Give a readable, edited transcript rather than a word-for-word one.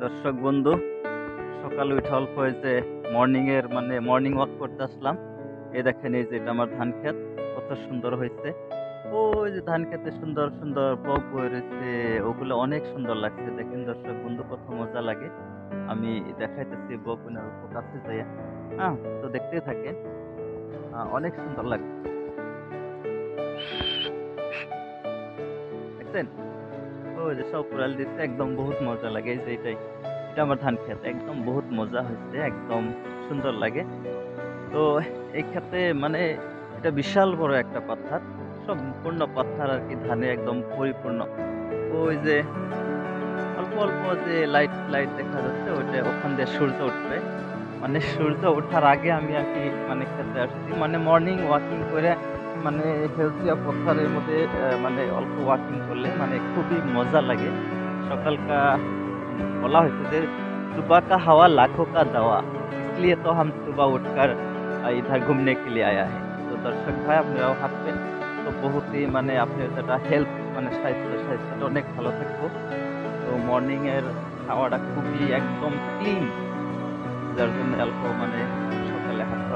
দর্শক বন্ধু, সকালে উঠে অল্প এই যে মর্নিং ওয়াক করতে আসলাম। এই দেখেন, এই যে এটা আমার ধান ক্ষেত, কত সুন্দর হয়েছে। ওই যে ধান খেতে সুন্দর সুন্দর বক বয়ে রয়েছে, ওগুলো অনেক সুন্দর লাগছে। দেখেন দর্শক বন্ধু, কত মজা লাগে। আমি দেখাইতেছি বক কাছে যাইয়া। হ্যাঁ, তো দেখতেই থাকেন। অনেক সুন্দর লাগছে, দেখছেন? ওই যে সব উড়াল দিচ্ছে, একদম বহুত মজা লাগে। এই যে এটা আমার ধান ক্ষেত, একদম বহুত মজা হয়েছে, একদম সুন্দর লাগে। তো এই ক্ষেতে এটা বিশাল বড় একটা পাথার, সম্পূর্ণ পাথার আর কি, ধানে একদম পরিপূর্ণ। ওই যে অল্প অল্প যে লাইট লাইট দেখা যাচ্ছে, ওইটা ওখান দিয়ে সূর্য উঠবে। সূর্য ওঠার আগে আমি আর কি খেতে আসছি, মর্নিং ওয়াকিং করে, হেলথিয়া পথারের মধ্যে অল্প ওয়াকিং করলে খুবই মজা লাগে। সকালকা बोला হয়েছে যে सुबह का हवा लाखों का दवा, इसलिए तो हम सुबह उठकर इधर घूमने के लिए आया है। তো দর্শক ভাই, আপনারাও হাঁটবেন, তো বহুতই আপনার যেটা হেলথ স্বাস্থ্যটা অনেক ভালো থাকবো। তো মর্নিং এর হাওয়াটা খুবই একদম ক্লিন, যার জন্য অল্প সকালে হাঁটতে